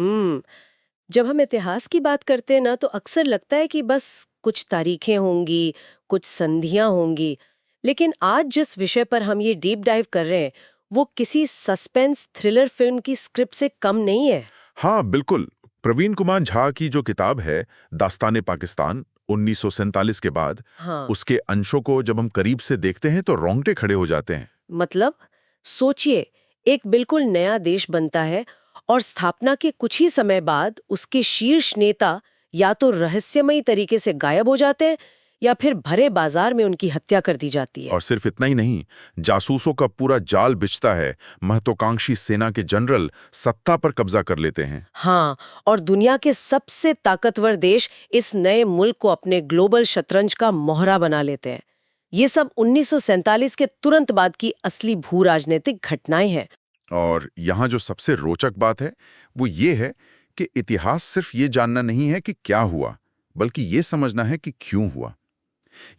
हम्म। जब हम इतिहास की बात करते हैं ना तो अक्सर लगता है कि बस कुछ तारीखें होंगी, कुछ संधियां होंगी। लेकिन आज जिस विषय पर हम ये डीप डाइव कर रहे हैं वो किसी सस्पेंस थ्रिलर फिल्म की स्क्रिप्ट से कम नहीं है। हाँ, बिल्कुल। प्रवीण कुमार झा की जो किताब है, दास्ताने पाकिस्तान 1947 के बाद, हाँ। उसके अंशों को जब हम करीब से देखते हैं तो रोंगटे खड़े हो जाते हैं। मतलब सोचिए, एक बिल्कुल नया देश बनता है और स्थापना के कुछ ही समय बाद उसके शीर्ष नेता या तो रहस्यमयी तरीके से गायब हो जाते हैं या फिर भरे बाजार में उनकी हत्या कर दी जाती है। और सिर्फ इतना ही नहीं, जासूसों का पूरा जाल बिछता है, महत्वाकांक्षी सेना के जनरल सत्ता पर कब्जा कर लेते हैं। हाँ, और दुनिया के सबसे ताकतवर देश इस नए मुल्क को अपने ग्लोबल शतरंज का मोहरा बना लेते हैं। ये सब 1947 के तुरंत बाद की असली भू राजनीतिक घटनाएं हैं। और यहाँ जो सबसे रोचक बात है, वो ये है कि इतिहास सिर्फ ये जानना नहीं है कि क्या हुआ, बल्कि ये समझना है कि क्यों हुआ।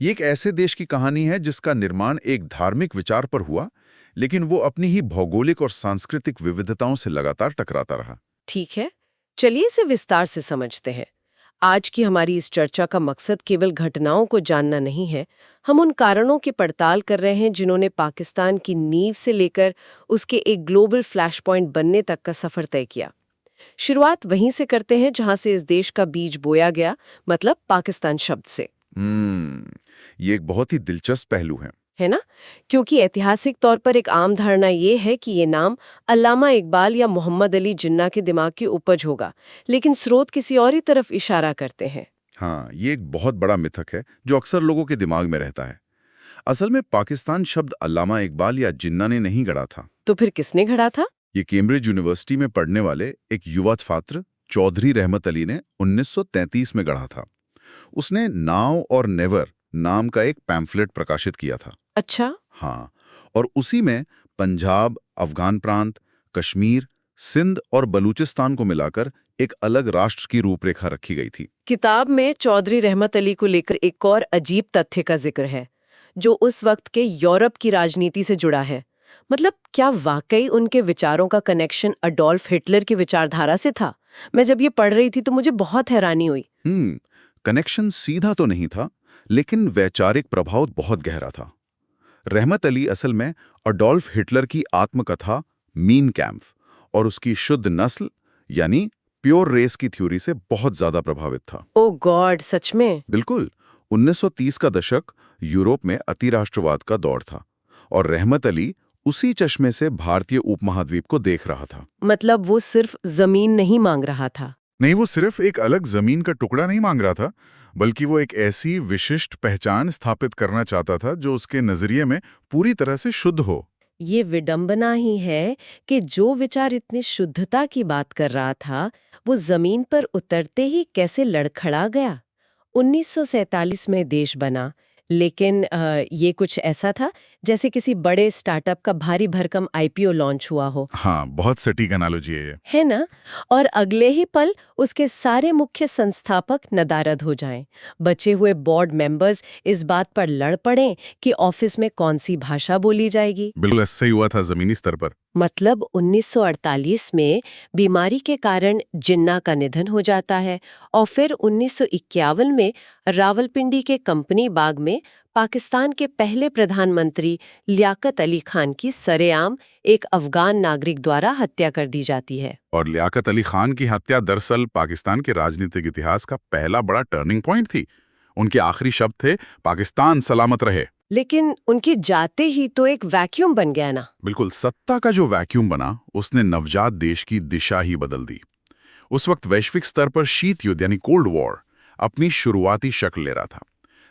ये एक ऐसे देश की कहानी है जिसका निर्माण एक धार्मिक विचार पर हुआ, लेकिन वो अपनी ही भौगोलिक और सांस्कृतिक विविधताओं से लगातार टकराता रहा। ठीक है, चलिए इसे विस्तार से समझते हैं। आज की हमारी इस चर्चा का मकसद केवल घटनाओं को जानना नहीं है। हम उन कारणों की पड़ताल कर रहे हैं जिन्होंने पाकिस्तान की नींव से लेकर उसके एक ग्लोबल फ्लैश पॉइंट बनने तक का सफर तय किया। शुरुआत वहीं से करते हैं जहां से इस देश का बीज बोया गया, मतलब पाकिस्तान शब्द से। ये एक बहुत ही दिलचस्प पहलू है ना? क्योंकि ऐतिहासिक तौर पर एक आम धारणा ये है कि ये नाम अल्लामा इकबाल या मोहम्मद अली जिन्ना के दिमाग की उपज होगा, लेकिन स्रोत किसी और ही तरफ इशारा करते हैं। हाँ, ये एक बहुत बड़ा मिथक है जो अक्सर लोगों के दिमाग में रहता है। असल में पाकिस्तान शब्द अल्लामा इकबाल या जिन्ना ने नहीं गढ़ा था। तो फिर किसने गढ़ा था? ये कैम्ब्रिज यूनिवर्सिटी में पढ़ने वाले एक युवा छात्र चौधरी रहमत अली ने 1933 में गढ़ा था। उसने नाउ और नेवर नाम का एक पैम्फलेट प्रकाशित किया था। अच्छा। हाँ, और उसी में पंजाब, अफगान प्रांत, कश्मीर, सिंध और बलूचिस्तान को मिलाकर एक अलग राष्ट्र की रूपरेखा रखी गई थी। किताब में चौधरी रहमत अली को लेकर एक और अजीब तथ्य का जिक्र है, जो उस वक्त के यूरोप की राजनीति से जुड़ा है। मतलब क्या वाकई उनके विचारों का कनेक्शन अडोल्फ हिटलर की विचारधारा से था? मैं जब ये पढ़ रही थी तो मुझे बहुत हैरानी हुई। कनेक्शन सीधा तो नहीं था, लेकिन वैचारिक प्रभाव बहुत गहरा था। रहमत अली असल में अडोल्फ हिटलर की आत्मकथा मीन कैम्प और उसकी शुद्ध नस्ल यानी प्योर रेस की थ्योरी से बहुत ज्यादा प्रभावित था। ओ गॉड, सच में? बिल्कुल। 1930 का दशक यूरोप में अतिराष्ट्रवाद का दौर था और रहमत अली उसी चश्मे से भारतीय उपमहाद्वीप को देख रहा था। मतलब वो सिर्फ जमीन नहीं मांग रहा था? नहीं, वो सिर्फ एक अलग जमीन का टुकड़ा नहीं मांग रहा था, बल्कि वो एक ऐसी विशिष्ट पहचान स्थापित करना चाहता था जो उसके नजरिए में पूरी तरह से शुद्ध हो। ये विडंबना ही है कि जो विचार इतनी शुद्धता की बात कर रहा था, वो जमीन पर उतरते ही कैसे लड़खड़ा गया। 1947 में देश बना, लेकिन ये कुछ ऐसा था जैसे किसी बड़े स्टार्टअप का भारी भरकम आईपीओ लॉन्च हुआ हो। हाँ, बहुत सटीक एनालॉजी है ये। है ना? और अगले ही पल उसके सारे मुख्य संस्थापक नदारद हो जाएं। बचे हुए बोर्ड मेंबर्स इस बात पर लड़ पड़ें कि ऑफिस में कौन सी भाषा बोली जाएगी। बिल्कुल ऐसा ही हुआ था जमीनी स्तर पर। मतलब 1948 में बीमारी के कारण जिन्ना का निधन हो जाता है और फिर 1951 में रावलपिंडी के कंपनी बाग में पाकिस्तान के पहले प्रधानमंत्री लियाकत अली खान की सरेआम एक अफगान नागरिक द्वारा हत्या कर दी जाती है। और लियाकत अली खान की हत्या दरअसल पाकिस्तान के राजनीतिक इतिहास का पहला बड़ा टर्निंग पॉइंट थी। उनके आखिरी शब्द थे, पाकिस्तान सलामत रहे। लेकिन उनकी जाते ही तो एक वैक्यूम बन गया ना। बिल्कुल, सत्ता का जो वैक्यूम बना उसने नवजात देश की दिशा ही बदल दी। उस वक्त वैश्विक स्तर पर शीत युद्ध यानी कोल्ड वॉर अपनी शुरुआती शक्ल ले रहा था।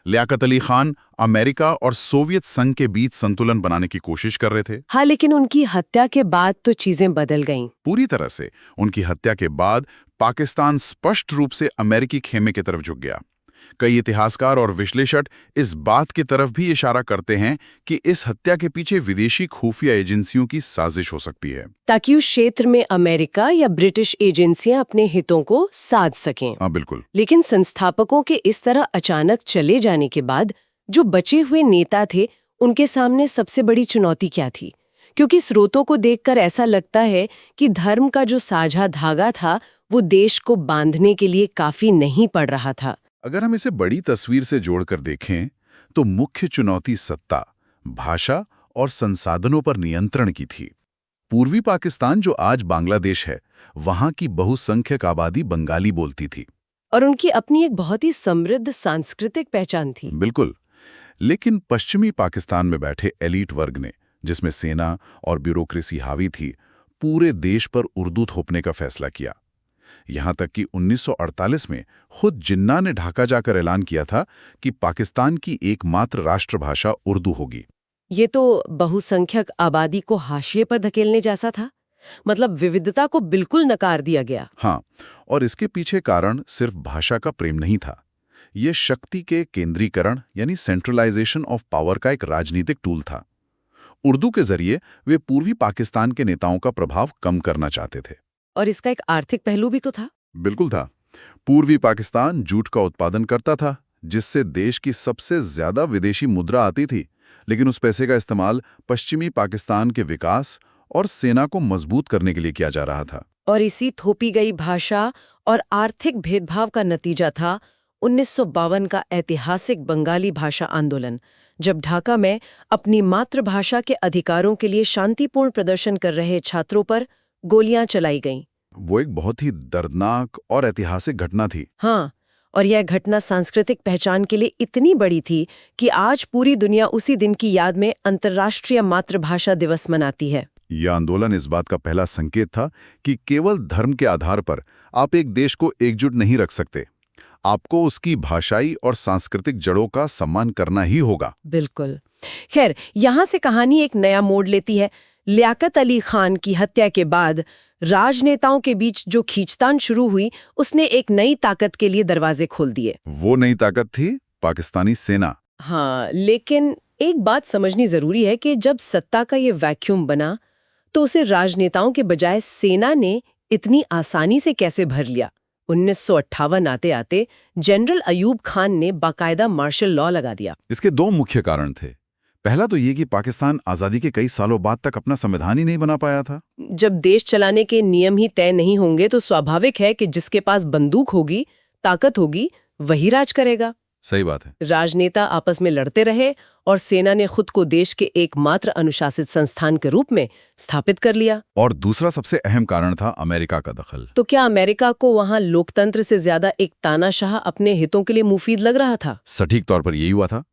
लियाकत अली खान अमेरिका और सोवियत संघ के बीच संतुलन बनाने की कोशिश कर रहे थे। हाँ, लेकिन उनकी हत्या के बाद तो चीजें बदल गईं। पूरी तरह से उनकी हत्या के बाद पाकिस्तान स्पष्ट रूप से अमेरिकी खेमे की तरफ झुक गया। कई इतिहासकार और विश्लेषक इस बात की तरफ भी इशारा करते हैं कि इस हत्या के पीछे विदेशी खुफिया एजेंसियों की साजिश हो सकती है, ताकि उस क्षेत्र में अमेरिका या ब्रिटिश एजेंसियां अपने हितों को साध सकें। हाँ बिल्कुल। लेकिन संस्थापकों के इस तरह अचानक चले जाने के बाद जो बचे हुए नेता थे, उनके सामने सबसे बड़ी चुनौती क्या थी? क्योंकि स्रोतों को देखकर ऐसा लगता है कि धर्म का जो साझा धागा था वो देश को बांधने के लिए काफी नहीं पड़ रहा था। अगर हम इसे बड़ी तस्वीर से जोड़कर देखें तो मुख्य चुनौती सत्ता, भाषा और संसाधनों पर नियंत्रण की थी। पूर्वी पाकिस्तान जो आज बांग्लादेश है, वहां की बहुसंख्यक आबादी बंगाली बोलती थी। और उनकी अपनी एक बहुत ही समृद्ध सांस्कृतिक पहचान थी। बिल्कुल। लेकिन पश्चिमी पाकिस्तान में बैठे एलीट वर्ग ने, जिसमें सेना और ब्यूरोक्रेसी हावी थी, पूरे देश पर उर्दू थोपने का फैसला किया। यहां तक कि 1948 में खुद जिन्ना ने ढाका जाकर ऐलान किया था कि पाकिस्तान की एकमात्र राष्ट्रभाषा उर्दू होगी। ये तो बहुसंख्यक आबादी को हाशिए पर धकेलने जैसा था। मतलब विविधता को बिल्कुल नकार दिया गया। हाँ, और इसके पीछे कारण सिर्फ भाषा का प्रेम नहीं था। ये शक्ति के केंद्रीकरण यानी सेंट्रलाइजेशन ऑफ पावर का एक राजनीतिक टूल था। उर्दू के जरिए वे पूर्वी पाकिस्तान के नेताओं का प्रभाव कम करना चाहते थे। और इसका एक आर्थिक पहलू भी तो था। बिल्कुल था। पूर्वी पाकिस्तान जूट का उत्पादन करता था, जिससे देश की सबसे ज्यादा विदेशी मुद्रा आती थी, लेकिन उस पैसे का इस्तेमाल पश्चिमी पाकिस्तान के विकास और सेना को मजबूत करने के लिए किया जा रहा था। और इसी थोपी गई भाषा और आर्थिक भेदभाव का नतीजा था 1952 का ऐतिहासिक बंगाली भाषा आंदोलन, जब ढाका में अपनी मातृभाषा के अधिकारों के लिए शांतिपूर्ण प्रदर्शन कर रहे छात्रों पर गोलियां चलाई गईं। वो एक बहुत ही दर्दनाक और ऐतिहासिक घटना थी। हाँ, और यह घटना सांस्कृतिक पहचान के लिए इतनी बड़ी थी कि आज पूरी दुनिया उसी दिन की याद में अंतर्राष्ट्रीय मातृभाषा दिवस मनाती है। यह आंदोलन इस बात का पहला संकेत था कि केवल धर्म के आधार पर आप एक देश को एकजुट नहीं रख सकते। आपको उसकी भाषाई और सांस्कृतिक जड़ों का सम्मान करना ही होगा। बिल्कुल। खैर, यहाँ से कहानी एक नया मोड़ लेती है। लियाकत अली खान की हत्या के बाद राजनेताओं के बीच जो खींचतान शुरू हुई, उसने एक नई ताकत के लिए दरवाजे खोल दिए। वो नई ताकत थी पाकिस्तानी सेना। हाँ, लेकिन एक बात समझनी जरूरी है कि जब सत्ता का ये वैक्यूम बना, तो उसे राजनेताओं के बजाय सेना ने इतनी आसानी से कैसे भर लिया। 1958 आते आते जनरल अयूब खान ने बाकायदा मार्शल लॉ लगा दिया। इसके दो मुख्य कारण थे। पहला तो ये कि पाकिस्तान आज़ादी के कई सालों बाद तक अपना संविधान ही नहीं बना पाया था। जब देश चलाने के नियम ही तय नहीं होंगे तो स्वाभाविक है कि जिसके पास बंदूक होगी, ताकत होगी, वही राज करेगा। सही बात है। राजनेता आपस में लड़ते रहे और सेना ने खुद को देश के एकमात्र अनुशासित संस्थान के रूप में स्थापित कर लिया। और दूसरा सबसे अहम कारण था अमेरिका का दखल। तो क्या अमेरिका को वहां लोकतंत्र से ज्यादा एक तानाशाह अपने हितों के लिए मुफीद लग रहा था? सटीक तौर पर यही हुआ था।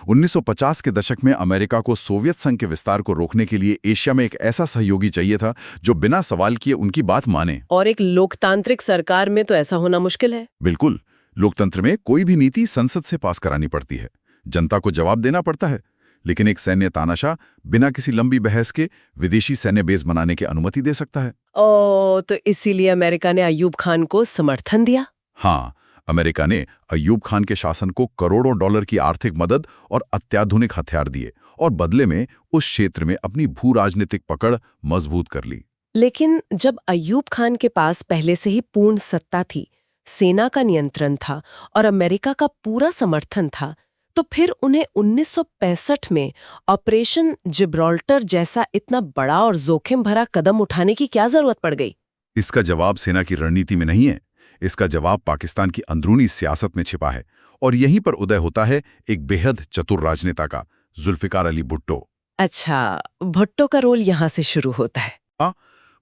1950 के दशक में अमेरिका को सोवियत संघ के विस्तार को रोकने के लिए एशिया में एक ऐसा सहयोगी चाहिए था जो बिना सवाल किए उनकी बात माने। और एक लोकतांत्रिक सरकार में तो ऐसा होना मुश्किल है। बिल्कुल। लोकतंत्र में कोई भी नीति संसद से पास करानी पड़ती है, जनता को जवाब देना पड़ता है, लेकिन एक सैन्य तानाशाह बिना किसी लंबी बहस के विदेशी सैन्य बेस बनाने की अनुमति दे सकता है। तो इसीलिए अमेरिका ने अयूब खान को समर्थन दिया। हाँ, अमेरिका ने अयूब खान के शासन को करोड़ों डॉलर की आर्थिक मदद और अत्याधुनिक हथियार दिए और बदले में उस क्षेत्र में अपनी भू राजनीतिक पकड़ मजबूत कर ली। लेकिन जब अयूब खान के पास पहले से ही पूर्ण सत्ता थी, सेना का नियंत्रण था और अमेरिका का पूरा समर्थन था, तो फिर उन्हें 1965 में ऑपरेशन जिब्राल्टर जैसा इतना बड़ा और जोखिम भरा कदम उठाने की क्या जरूरत पड़ गई? इसका जवाब सेना की रणनीति में नहीं है, इसका जवाब पाकिस्तान की अंदरूनी सियासत में छिपा है। और यहीं पर उदय होता है एक बेहद चतुर राजनेता का, जुल्फिकार अली भुट्टो। अच्छा, भुट्टो का रोल यहाँ से शुरू होता है। हाँ,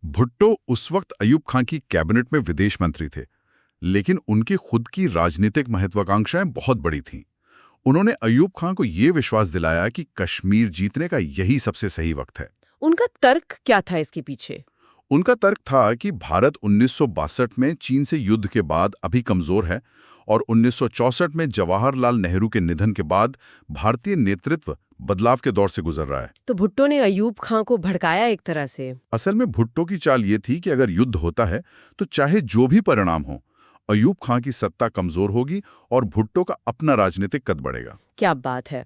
भुट्टो उस वक्त अयूब खान की कैबिनेट में विदेश मंत्री थे, लेकिन उनकी खुद की राजनीतिक महत्वाकांक्षाएं बहुत बड़ी थीं। उन्होंने अयूब खान को ये विश्वास दिलाया कि कश्मीर जीतने का यही सबसे सही वक्त है। उनका तर्क क्या था इसके पीछे? उनका तर्क था कि भारत 1962 में चीन से युद्ध के बाद अभी कमजोर है और 1964 में जवाहरलाल नेहरू के निधन के बाद भारतीय नेतृत्व बदलाव के दौर से गुजर रहा है। तो भुट्टो ने अयूब खान को भड़काया एक तरह से। असल में भुट्टो की चाल ये थी कि अगर युद्ध होता है तो चाहे जो भी परिणाम हो, अयूब खान की सत्ता कमजोर होगी और भुट्टो का अपना राजनीतिक कद बढ़ेगा। क्या बात है।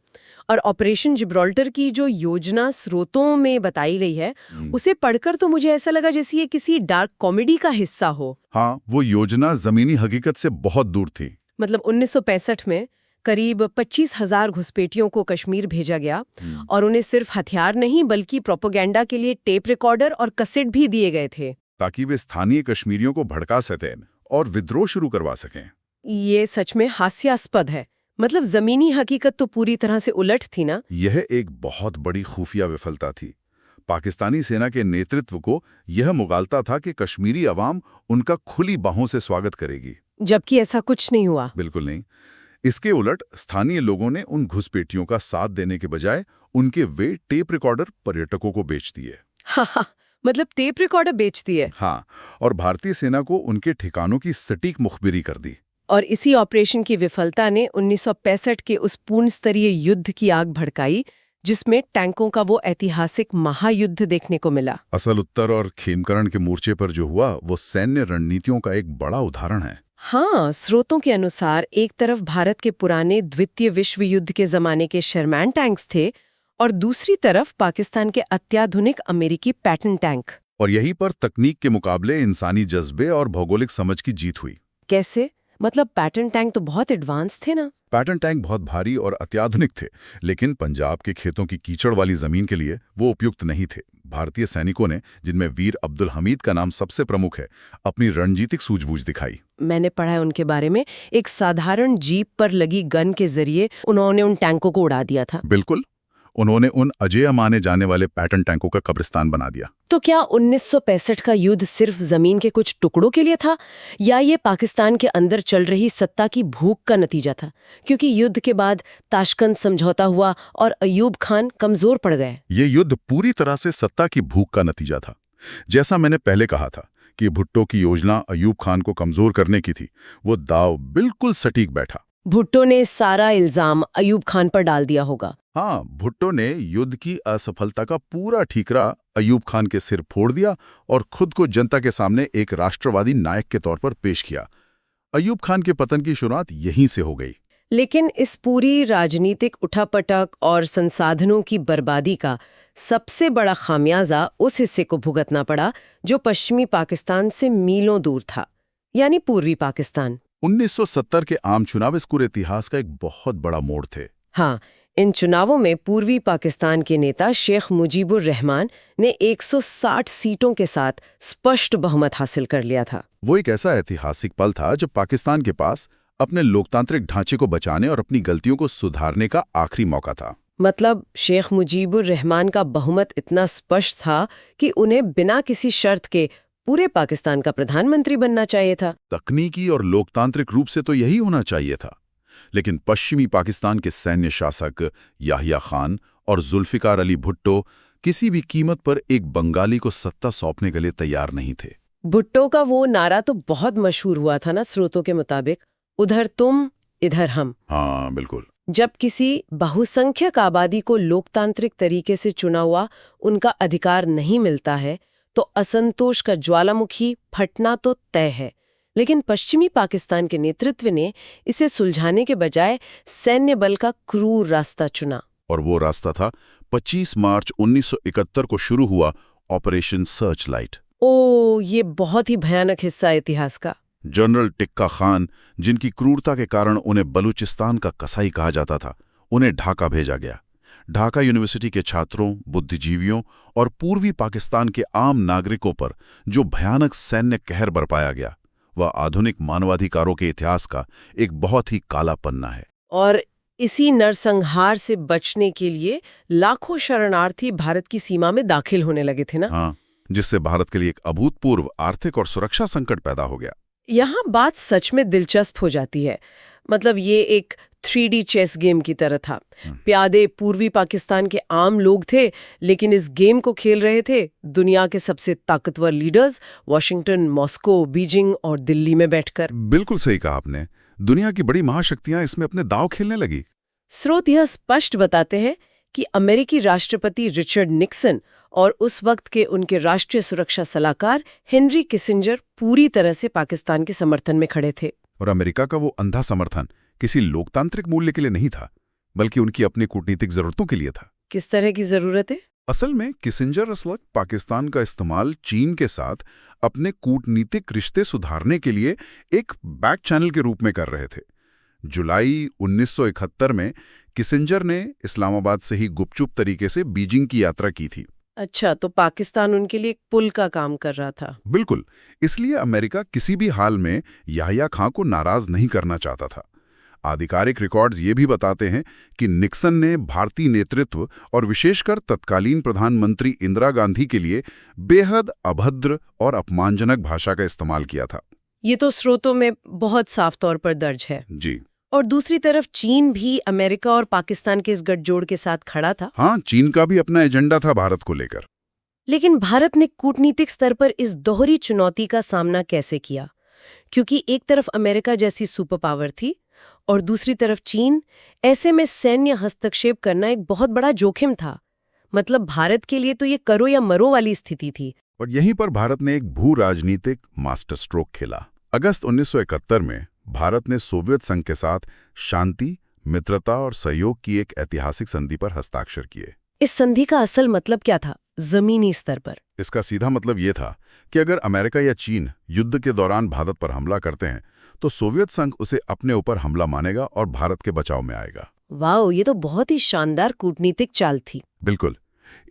और ऑपरेशन जिब्राल्टर की जो योजना स्रोतों में बताई गई है, उसे पढ़कर तो मुझे ऐसा लगा जैसे ये किसी डार्क कॉमेडी का हिस्सा हो। हाँ, वो योजना जमीनी हकीकत से बहुत दूर थी। मतलब 1965 में करीब 25,000 घुसपैठियों को कश्मीर भेजा गया और उन्हें सिर्फ हथियार नहीं बल्कि प्रोपेगेंडा के लिए टेप रिकॉर्डर और कैसेट भी दिए गए थे, ताकि वे स्थानीय कश्मीरियों को भड़का सकें और विद्रोह शुरू करवा सकें। ये सच में हास्यास्पद है। मतलब जमीनी हकीकत तो पूरी तरह से उलट थी ना। यह एक बहुत बड़ी खुफिया विफलता थी। पाकिस्तानी सेना के नेतृत्व को यह मुगालता था कि कश्मीरी अवाम उनका खुली बाहों से स्वागत करेगी, जबकि ऐसा कुछ नहीं हुआ। बिल्कुल नहीं। इसके उलट स्थानीय लोगों ने उन घुसपैठियों का साथ देने के बजाय उनके वे टेप रिकॉर्डर पर्यटकों को बेच दिए। हाँ, मतलब टेप रिकॉर्डर बेच दिए। हाँ, और भारतीय सेना को उनके ठिकानों की सटीक मुखबिरी कर दी। और इसी ऑपरेशन की विफलता ने 1965 के उस पूर्ण स्तरीय युद्ध की आग भड़काई, जिसमें टैंकों का वो ऐतिहासिक महायुद्ध देखने को मिला। असल उत्तर और खेमकरण के मोर्चे पर जो हुआ वो सैन्य रणनीतियों का एक बड़ा उदाहरण है। हाँ, स्रोतों के अनुसार एक तरफ भारत के पुराने द्वितीय विश्व युद्ध के जमाने के शर्मैन टैंक्स थे और दूसरी तरफ पाकिस्तान के अत्याधुनिक अमेरिकी पैटर्न टैंक। और यहीं पर तकनीक के मुकाबले इंसानी जज्बे और भौगोलिक समझ की जीत हुई। कैसे? मतलब पैटर्न टैंक तो बहुत एडवांस थे ना। पैटर्न टैंक बहुत भारी और अत्याधुनिक थे, लेकिन पंजाब के खेतों की कीचड़ वाली जमीन के लिए वो उपयुक्त नहीं थे। भारतीय सैनिकों ने, जिनमें वीर अब्दुल हमीद का नाम सबसे प्रमुख है, अपनी रणनीतिक सूझबूझ दिखाई। मैंने पढ़ा है उनके बारे में, एक साधारण जीप पर लगी गन के जरिए उन्होंने उन टैंकों को उड़ा दिया था। बिल्कुल, उन्होंने उन अजेय माने जाने वाले पैटर्न टैंकों का कब्रिस्तान बना दिया। तो क्या 1965 का युद्ध सिर्फ जमीन के कुछ टुकड़ों के लिए था, या ये पाकिस्तान के अंदर चल रही सत्ता की भूख का नतीजा था? क्योंकि युद्ध के बाद ताशकंद समझौता हुआ और अयूब खान कमजोर पड़ गए। ये युद्ध पूरी तरह से सत्ता की भूख का नतीजा था। जैसा मैंने पहले कहा था कि भुट्टो की योजना अयूब खान को कमजोर करने की थी, वो दाव बिल्कुल सटीक बैठा। भुट्टो ने सारा इल्जाम अयूब खान पर डाल दिया होगा। हाँ, भुट्टो ने युद्ध की असफलता का पूरा ठीकरा अयूब खान के सिर फोड़ दिया और खुद को जनता के सामने एक राष्ट्रवादी नायक के तौर पर पेश किया। अयूब खान के पतन की शुरुआत यहीं से हो गई। लेकिन इस पूरी राजनीतिक उठापटक और संसाधनों की बर्बादी का सबसे बड़ा खामियाजा उस हिस्से को भुगतना पड़ा जो पश्चिमी पाकिस्तान से मीलों दूर था, यानी पूर्वी पाकिस्तान। 1970 के आम चुनाव इस पूरे इतिहास का एक बहुत बड़ा मोड़ थे। हाँ, इन चुनावों में पूर्वी पाकिस्तान के नेता शेख मुजीबुर रहमान ने 160 सीटों के साथ स्पष्ट बहुमत हासिल कर लिया था। वो एक ऐसा ऐतिहासिक पल था जब पाकिस्तान के पास अपने लोकतांत्रिक ढांचे को बचाने और अपनी गलतियों को सुधारने का आखिरी मौका था। मतलब शेख मुजीबुर रहमान का बहुमत इतना स्पष्ट था कि उन्हें बिना किसी शर्त के पूरे पाकिस्तान का प्रधानमंत्री बनना चाहिए था। तकनीकी और लोकतांत्रिक रूप से तो यही होना चाहिए था, लेकिन पश्चिमी पाकिस्तान के सैन्य शासक याहिया खान और जुल्फिकार अली भुट्टो किसी भी कीमत पर एक बंगाली को सत्ता सौंपने के लिए तैयार नहीं थे। भुट्टो का वो नारा तो बहुत मशहूर हुआ था ना, स्रोतों के मुताबिक, उधर तुम इधर हम। हाँ, बिल्कुल। जब किसी बहुसंख्यक आबादी को लोकतांत्रिक तरीके से चुना हुआ उनका अधिकार नहीं मिलता है तो असंतोष का ज्वालामुखी फटना तो तय है। लेकिन पश्चिमी पाकिस्तान के नेतृत्व ने इसे सुलझाने के बजाय सैन्य बल का क्रूर रास्ता चुना। और वो रास्ता था 25 मार्च 1971 को शुरू हुआ ऑपरेशन सर्च लाइट। ओ, ये बहुत ही भयानक हिस्सा इतिहास का। जनरल टिक्का खान, जिनकी क्रूरता के कारण उन्हें बलूचिस्तान का कसाई कहा जाता था, उन्हें ढाका भेजा गया। ढाका यूनिवर्सिटी के छात्रों, बुद्धिजीवियों और पूर्वी पाकिस्तान के आम नागरिकों पर जो भयानक सैन्य कहर बरपाया गया, वह आधुनिक मानवाधिकारों के इतिहास का एक बहुत ही काला पन्ना है। और इसी नरसंहार से बचने के लिए लाखों शरणार्थी भारत की सीमा में दाखिल होने लगे थे ना। हाँ, जिससे भारत के लिए एक अभूतपूर्व आर्थिक और सुरक्षा संकट पैदा हो गया। यहाँ बात सच में दिलचस्प हो जाती है। मतलब ये एक 3D चेस गेम की तरह था। प्यादे पूर्वी पाकिस्तान के आम लोग थे, लेकिन इस गेम को खेल रहे थे दुनिया के सबसे ताकतवर लीडर्स, वॉशिंगटन, मॉस्को, बीजिंग और दिल्ली में बैठकर। बिल्कुल सही कहा आपने। दुनिया की बड़ी महाशक्तियां इसमें अपने दांव खेलने लगी। स्रोत यह स्पष्ट बताते हैं कि अमेरिकी राष्ट्रपति रिचर्ड निक्सन और उस वक्त के उनके राष्ट्रीय सुरक्षा सलाहकार हेनरी किसिंजर पूरी तरह से पाकिस्तान के समर्थन में खड़े थे। और अमेरिका का वो अंधा समर्थन किसी लोकतांत्रिक मूल्य के लिए नहीं था, बल्कि उनकी अपनी कूटनीतिक जरूरतों के लिए था। किस तरह की जरूरत है? असल में किसिंजर असलक पाकिस्तान का इस्तेमाल चीन के साथ अपने कूटनीतिक रिश्ते सुधारने के लिए एक बैक चैनल के रूप में कर रहे थे। जुलाई 1971 में किसिंजर ने इस्लामाबाद से ही गुपचुप तरीके से बीजिंग की यात्रा की थी। अच्छा, तो पाकिस्तान उनके लिए एक पुल का काम कर रहा था। बिल्कुल, इसलिए अमेरिका किसी भी हाल में याहिया खां को नाराज नहीं करना चाहता था। आधिकारिक रिकॉर्ड्स ये भी बताते हैं कि निक्सन ने भारतीय नेतृत्व और विशेषकर तत्कालीन प्रधानमंत्री इंदिरा गांधी के लिए बेहद अभद्र और अपमानजनक भाषा का इस्तेमाल किया था। ये तो स्रोतों में बहुत साफ तौर पर दर्ज है। जी और दूसरी तरफ चीन भी अमेरिका और पाकिस्तान के इस गठजोड़ के साथ खड़ा था। हाँ, चीन का भी अपना एजेंडा था भारत को लेकर। लेकिन भारत ने कूटनीतिक स्तर पर इस दोहरी चुनौती का सामना कैसे किया? क्योंकि एक तरफ अमेरिका जैसी सुपर पावर थी और दूसरी तरफ चीन। ऐसे में सैन्य हस्तक्षेप करना एक बहुत बड़ा जोखिम था। मतलब भारत के लिए तो ये करो या मरो वाली स्थिति थी। और यहीं पर भारत ने एक भू राजनीतिक मास्टर स्ट्रोक खेला। अगस्त 1971 में भारत ने सोवियत संघ के साथ शांति, मित्रता और सहयोग की एक ऐतिहासिक संधि पर हस्ताक्षर किए। इस संधि का असल मतलब क्या था जमीनी स्तर पर? इसका सीधा मतलब ये था कि अगर अमेरिका या चीन युद्ध के दौरान भारत पर हमला करते हैं तो सोवियत संघ उसे अपने ऊपर हमला मानेगा और भारत के बचाव में आएगा। वाओ, ये तो बहुत ही शानदार कूटनीतिक चाल थी। बिल्कुल,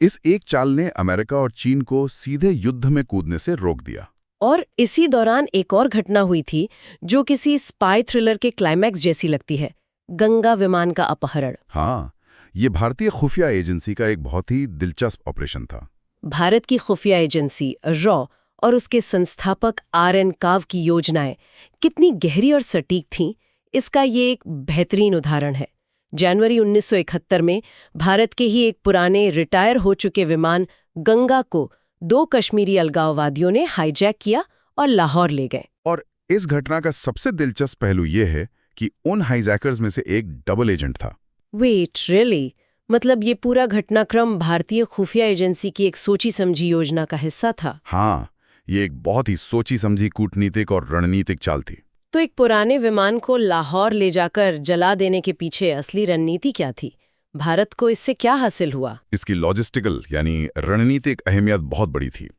इस एक चाल ने अमेरिका और चीन को सीधे युद्ध में कूदने से रोक दिया। और इसी दौरान एक और घटना हुई थी जो किसी स्पाई थ्रिलर के क्लाइमैक्स जैसी लगती है, गंगा विमान का अपहरण। हाँ, ये भारतीय खुफिया एजेंसी का एक बहुत ही दिलचस्प ऑपरेशन था। भारत की खुफिया एजेंसी रॉ और उसके संस्थापक आर.एन. काव की योजनाएं कितनी गहरी और सटीक थीं, इसका ये एक बेहतरीन उदाहरण है। जनवरी 1971 में भारत के ही एक पुराने रिटायर हो चुके विमान गंगा को 2 कश्मीरी अलगाववादियों ने हाईजैक किया और लाहौर ले गए। और इस घटना का सबसे दिलचस्प पहलू यह है कि उन हाईजैकर्स में से एक डबल एजेंट था। Wait, really? मतलब ये पूरा घटनाक्रम भारतीय खुफिया एजेंसी की एक सोची समझी योजना का हिस्सा था? हाँ, ये एक बहुत ही सोची समझी कूटनीतिक और रणनीतिक चाल थी। तो एक पुराने विमान को लाहौर ले जाकर जला देने के पीछे असली रणनीति क्या थी? भारत को इससे क्या हासिल हुआ? इसकी लॉजिस्टिकल यानी रणनीतिक अहमियत बहुत बड़ी थी।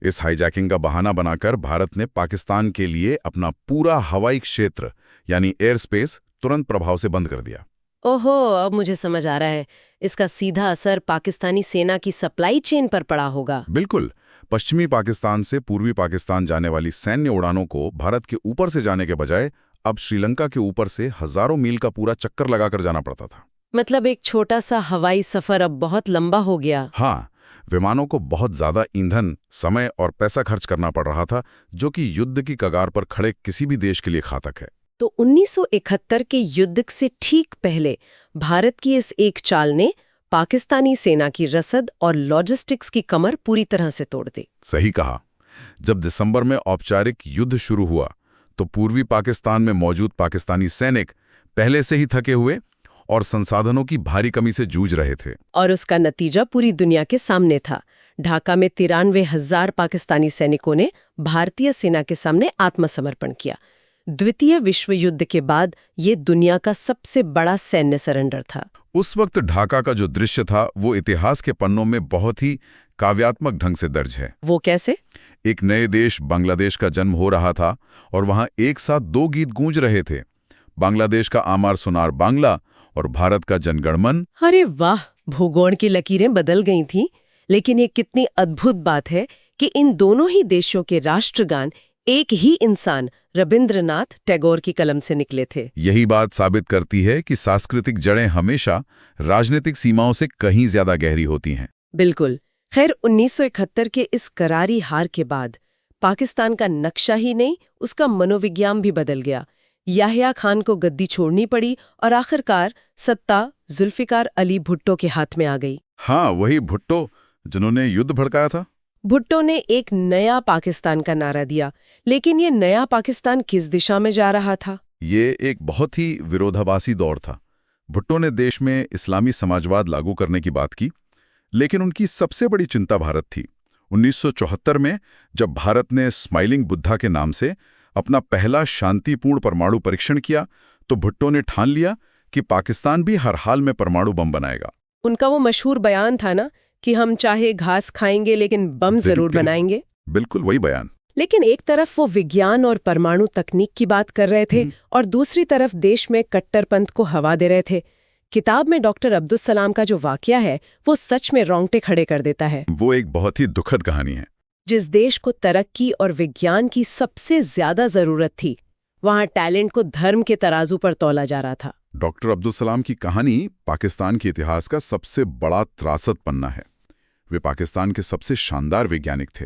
इस हाईजैकिंग का बहाना बनाकर भारत ने पाकिस्तान के लिए अपना पूरा हवाई क्षेत्र यानी एयर स्पेस तुरंत प्रभाव से बंद कर दिया। ओहो, अब मुझे समझ आ रहा है। इसका सीधा असर पाकिस्तानी सेना की सप्लाई चेन पर पड़ा होगा। बिल्कुल, पश्चिमी पाकिस्तान से पूर्वी पाकिस्तान जाने वाली सैन्य उड़ानों को भारत के ऊपर से जाने के बजाय अब श्रीलंका के ऊपर से हजारों मील का पूरा चक्कर लगाकर जाना पड़ता था। मतलब एक छोटा सा हवाई सफर अब बहुत लंबा हो गया। हाँ, विमानों को बहुत ज्यादा ईंधन, समय और पैसा खर्च करना पड़ रहा था, जो कि युद्ध की कगार पर खड़े किसी भी देश के लिए घातक है। तो 1971 के युद्ध से ठीक पहले भारत की इस एक चाल ने पाकिस्तानी सेना की रसद और लॉजिस्टिक्स की कमर पूरी तरह से तोड़ दी। सही कहा। जब दिसंबर में औपचारिक युद्ध शुरू हुआ तो पूर्वी पाकिस्तान में मौजूद पाकिस्तानी सैनिक पहले से ही थके हुए और संसाधनों की भारी कमी से जूझ रहे थे। और उसका नतीजा पूरी दुनिया के सामने था। ढाका में 93,000 पाकिस्तानी सैनिकों ने भारतीय सेना के सामने आत्मसमर्पण किया। द्वितीय विश्व युद्ध के बाद ये दुनिया का सबसे बड़ा सैन्य सरेंडर था। उस वक्त ढाका का जो दृश्य था वो इतिहास के पन्नों में बहुत ही काव्यात्मक ढंग से दर्ज है। वो कैसे? एक नए देश बांग्लादेश का जन्म हो रहा था और वहां एक साथ 2 गीत गूंज रहे थे, बांग्लादेश का आमार सुनार बांग्ला और भारत का जनगणमन। अरे वाह, भूगोल की लकीरें बदल गई थीं। लेकिन ये कितनी अद्भुत बात है कि इन दोनों ही देशों के राष्ट्रगान एक ही इंसान रविंद्रनाथ टैगोर की कलम से निकले थे। यही बात साबित करती है कि सांस्कृतिक जड़ें हमेशा राजनीतिक सीमाओं से कहीं ज्यादा गहरी होती हैं। बिल्कुल। खैर, 1971 के इस करारी हार के बाद पाकिस्तान का नक्शा ही नहीं, उसका मनोविज्ञान भी बदल गया। याहिया खान को गद्दी छोड़नी पड़ी और आखिरकार सत्ता जुल्फिकार अली भुट्टो के हाथ में आ गई। हाँ, वही भुट्टो जिन्होंने युद्ध भड़काया था। भुट्टो ने एक नया पाकिस्तान का नारा दिया, लेकिन ये नया पाकिस्तान किस दिशा में जा रहा था? ये एक बहुत ही विरोधाभासी दौर था। भुट्टो ने देश में इस्लामी समाजवाद लागू करने की बात की, लेकिन उनकी सबसे बड़ी चिंता भारत थी। 1974 में जब भारत ने स्माइलिंग बुद्धा के नाम से अपना पहला शांतिपूर्ण परमाणु परीक्षण किया तो भुट्टो ने ठान लिया कि पाकिस्तान भी हर हाल में परमाणु बम बनाएगा। उनका वो मशहूर बयान था ना कि हम चाहे घास खाएंगे लेकिन बम जरूर बनाएंगे। बिल्कुल वही बयान। लेकिन एक तरफ वो विज्ञान और परमाणु तकनीक की बात कर रहे थे और दूसरी तरफ देश में कट्टरपंथ को हवा दे रहे थे। किताब में डॉक्टर अब्दुल सलाम का जो वाकया है वो सच में रोंगटे खड़े कर देता है। वो एक बहुत ही दुखद कहानी है। जिस देश को तरक्की और विज्ञान की सबसे ज्यादा जरूरत थी, वहां टैलेंट को धर्म के तराजू पर तौला जा रहा था। डॉक्टर अब्दुल सलाम की कहानी पाकिस्तान के इतिहास का सबसे बड़ा त्रासद पन्ना है। वे पाकिस्तान के सबसे शानदार वैज्ञानिक थे।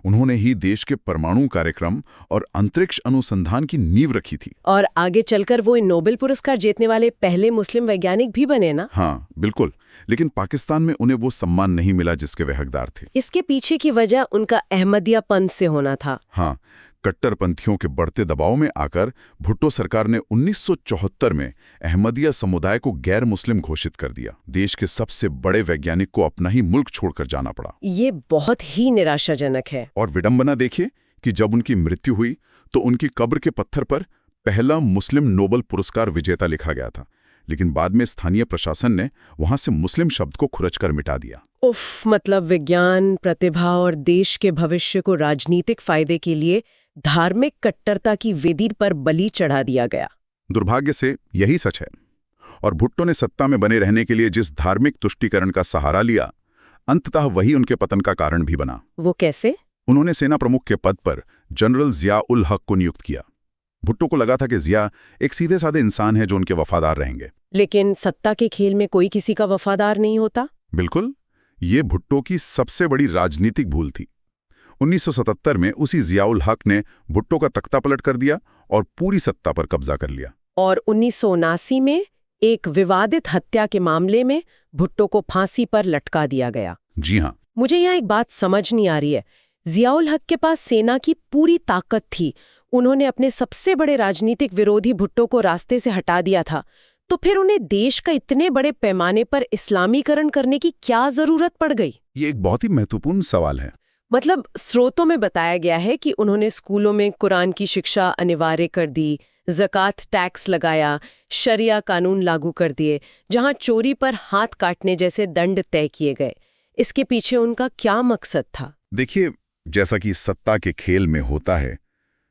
उन्होंने ही देश के परमाणु कार्यक्रम और अंतरिक्ष अनुसंधान की नींव रखी थी। और आगे चलकर वो नोबेल पुरस्कार जीतने वाले पहले मुस्लिम वैज्ञानिक भी बने ना? हाँ, बिल्कुल। लेकिन पाकिस्तान में उन्हें वो सम्मान नहीं मिला जिसके वे हकदार थे। इसके पीछे की वजह उनका अहमदिया पंथ से होना था। हाँ, कट्टरपंथियों के बढ़ते दबाव में आकर भुट्टो सरकार ने 1974 में अहमदिया समुदाय को गैर मुस्लिम घोषित कर दिया। देश के सबसे बड़े वैज्ञानिक को अपना ही मुल्क छोड़कर जाना पड़ा। ये बहुत ही निराशाजनक है। और विडंबना देखिए कि जब उनकी मृत्यु हुई तो उनकी कब्र के पत्थर पर पहला मुस्लिम नोबेल पुरस्कार विजेता लिखा गया था, लेकिन बाद में स्थानीय प्रशासन ने वहां से मुस्लिम शब्द को खुरचकर मिटा दिया। उफ, मतलब विज्ञान, प्रतिभा और देश के भविष्य को राजनीतिक फायदे के लिए धार्मिक कट्टरता की वेदी पर बलि चढ़ा दिया गया। दुर्भाग्य से यही सच है। और भुट्टो ने सत्ता में बने रहने के लिए जिस धार्मिक तुष्टीकरण का सहारा लिया, अंततः वही उनके पतन का कारण भी बना। वो कैसे? उन्होंने सेना प्रमुख के पद पर जनरल जिया उल हक को नियुक्त किया। भुट्टो को लगा था कि जिया एक सीधे साधे इंसान है जो उनके वफादार रहेंगे। लेकिन सत्ता के खेल में कोई किसी का वफादार नहीं होता। बिल्कुल, ये भुट्टो की सबसे बड़ी राजनीतिक भूल थी। 1977 में उसी जिया उल हक ने भुट्टो का तख्ता पलट कर दिया और पूरी सत्ता पर कब्जा कर लिया। और 1979 में एक विवादित हत्या के मामले में भुट्टो को फांसी पर लटका दिया गया। जी हाँ। मुझे यहाँ एक बात समझ नहीं आ रही है। जिया उल हक के पास सेना की पूरी ताकत थी, उन्होंने अपने सबसे बड़े राजनीतिक विरोधी भुट्टो को रास्ते से हटा दिया था, तो फिर उन्हें देश का इतने बड़े पैमाने पर इस्लामीकरण करने की क्या जरूरत पड़ गई? ये एक बहुत ही महत्वपूर्ण सवाल है। मतलब स्रोतों में बताया गया है कि उन्होंने स्कूलों में कुरान की शिक्षा अनिवार्य कर दी, ज़कात टैक्स लगाया, शरिया कानून लागू कर दिए, जहां चोरी पर हाथ काटने जैसे दंड तय किए गए। इसके पीछे उनका क्या मकसद था? देखिए, जैसा कि सत्ता के खेल में होता है,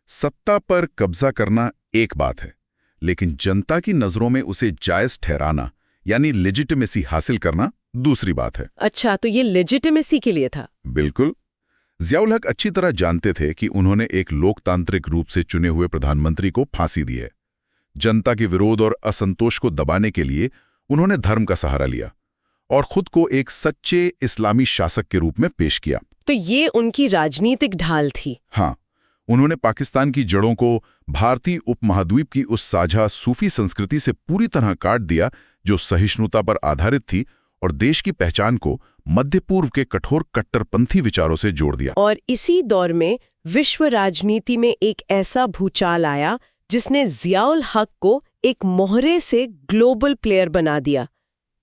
सत्ता पर कब्जा करना एक बात है, लेकिन जनता की नजरों में उसे जायज ठहराना यानी लेजिटिमेसी हासिल करना दूसरी बात है। अच्छा, तो ये लेजिटिमेसी के लिए था? बिल्कुल। जिया उल हक अच्छी तरह जानते थे कि उन्होंने एक लोकतांत्रिक रूप से चुने हुए प्रधानमंत्री को फांसी दी है। जनता के विरोध और असंतोष को दबाने के लिए उन्होंने धर्म का सहारा लिया और खुद को एक सच्चे इस्लामी शासक के रूप में पेश किया। तो ये उनकी राजनीतिक ढाल थी। हाँ, उन्होंने पाकिस्तान की जड़ों को भारतीय उपमहाद्वीप की उस साझा सूफी संस्कृति से पूरी तरह काट दिया जो सहिष्णुता पर आधारित थी, और देश की पहचान को मध्य पूर्व के कठोर कट्टरपंथी विचारों से जोड़ दिया। और इसी दौर में विश्व राजनीति में एक ऐसा भूचाल आया जिसने जिया उल हक को एक मोहरे से ग्लोबल प्लेयर बना दिया।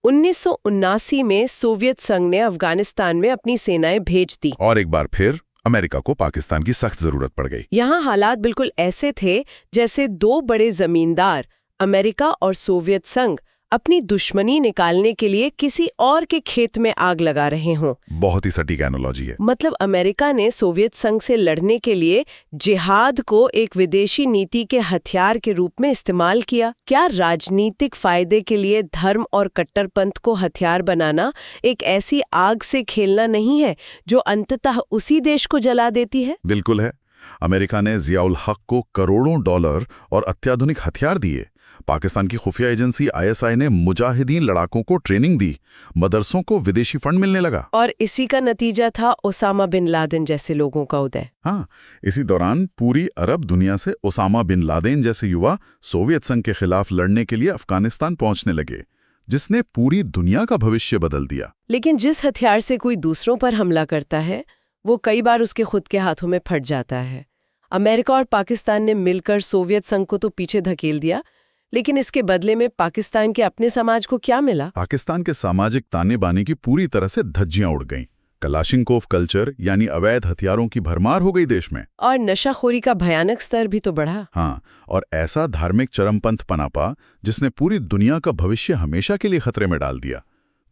1979 में सोवियत संघ ने अफगानिस्तान में अपनी सेनाएं भेज दी और एक बार फिर अमेरिका को पाकिस्तान की सख्त जरूरत पड़ गई। यहाँ हालात बिल्कुल ऐसे थे जैसे दो बड़े जमींदार अमेरिका और सोवियत संघ अपनी दुश्मनी निकालने के लिए किसी और के खेत में आग लगा रहे हों। बहुत ही सटीक एनालॉजी है। मतलब अमेरिका ने सोवियत संघ से लड़ने के लिए जिहाद को एक विदेशी नीति के हथियार के रूप में इस्तेमाल किया। क्या राजनीतिक फायदे के लिए धर्म और कट्टरपंथ को हथियार बनाना एक ऐसी आग से खेलना नहीं है जो अंततः उसी देश को जला देती है? बिल्कुल है। अमेरिका ने जिया उल हक को करोड़ों डॉलर और अत्याधुनिक हथियार दिए। पाकिस्तान की खुफिया एजेंसी ISI ने मुजाहिदीन लड़ाकों को ट्रेनिंग दी। मदरसों को विदेशी फंड मिलने लगा। और इसी का नतीजा था ओसामा बिन लादेन जैसे लोगों का उदय। हाँ, इसी दौरान पूरी अरब दुनिया से ओसामा बिन लादेन जैसे युवा सोवियत संघ के खिलाफ लड़ने के लिए अफगानिस्तान पहुंचने लगे, जिसने पूरी दुनिया का भविष्य बदल दिया। लेकिन जिस हथियार से कोई दूसरों पर हमला करता है वो कई बार उसके खुद के हाथों में फट जाता है। अमेरिका और पाकिस्तान ने मिलकर सोवियत संघ को तो पीछे धकेल दिया, लेकिन इसके बदले में पाकिस्तान के अपने समाज को क्या मिला? पाकिस्तान के सामाजिक ताने बाने की पूरी तरह से धज्जियां उड़ गईं। कलाशिनकोव कल्चर यानी अवैध हथियारों की भरमार हो गई देश में। और नशाखोरी का भयानक स्तर भी तो बढ़ा। हाँ, और ऐसा धार्मिक चरमपंथ पनापा जिसने पूरी दुनिया का भविष्य हमेशा के लिए खतरे में डाल दिया।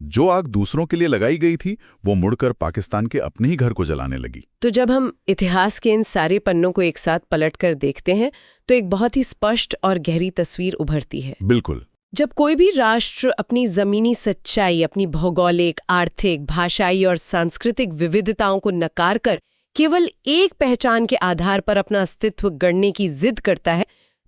जो आग दूसरों के लिए लगाई गई थी वो मुड़कर पाकिस्तान के अपने ही घर को जलाने लगी। तो जब हम इतिहास के इन सारे पन्नों को एक साथ पलटकर देखते हैं तो एक बहुत ही स्पष्ट और गहरी तस्वीर उभरती है। बिल्कुल। जब कोई भी राष्ट्र अपनी जमीनी सच्चाई, अपनी भौगोलिक, आर्थिक, भाषाई और सांस्कृतिक विविधताओं को नकार कर केवल एक पहचान के आधार पर अपना अस्तित्व गढ़ने की जिद करता है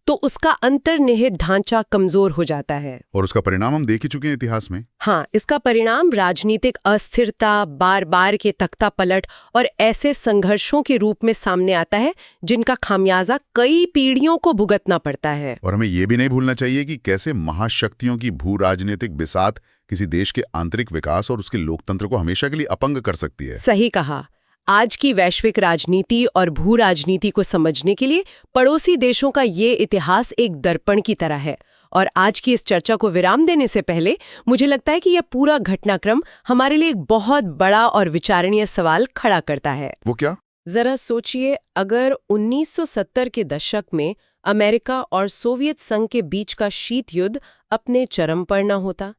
तो उसका अंतर्निहित ढांचा कमजोर हो जाता है। और उसका परिणाम हम देख ही चुके हैं इतिहास में। हाँ, इसका परिणाम राजनीतिक अस्थिरता, बार बार के तख्ता पलट और ऐसे संघर्षों के रूप में सामने आता है जिनका खामियाजा कई पीढ़ियों को भुगतना पड़ता है। और हमें ये भी नहीं भूलना चाहिए कि कैसे महाशक्तियों की भू राजनीतिक बिसात किसी देश के आंतरिक विकास और उसके लोकतंत्र को हमेशा के लिए अपंग कर सकती है। सही कहा। आज की वैश्विक राजनीति और भू राजनीति को समझने के लिए पड़ोसी देशों का ये इतिहास एक दर्पण की तरह है। और आज की इस चर्चा को विराम देने से पहले मुझे लगता है कि यह पूरा घटनाक्रम हमारे लिए एक बहुत बड़ा और विचारणीय सवाल खड़ा करता है। वो क्या? जरा सोचिए, अगर 1970 के दशक में अमेरिका और सोवियत संघ के बीच का शीत युद्ध अपने चरम पर न होता,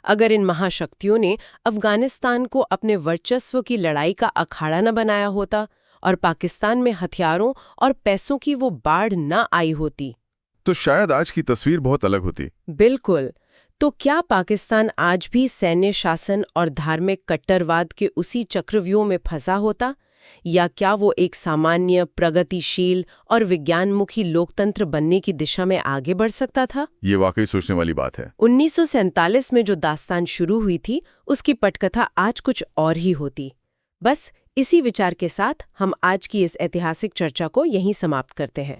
अगर इन महाशक्तियों ने अफगानिस्तान को अपने वर्चस्व की लड़ाई का अखाड़ा न बनाया होता और पाकिस्तान में हथियारों और पैसों की वो बाढ़ न आई होती, तो शायद आज की तस्वीर बहुत अलग होती। बिल्कुल। तो क्या पाकिस्तान आज भी सैन्य शासन और धार्मिक कट्टरवाद के उसी चक्रव्यूह में फंसा होता, या क्या वो एक सामान्य, प्रगतिशील और विज्ञानमुखी लोकतंत्र बनने की दिशा में आगे बढ़ सकता था? ये वाकई सोचने वाली बात है। 1947 में जो दास्तान शुरू हुई थी उसकी पटकथा आज कुछ और ही होती। बस इसी विचार के साथ हम आज की इस ऐतिहासिक चर्चा को यहीं समाप्त करते हैं।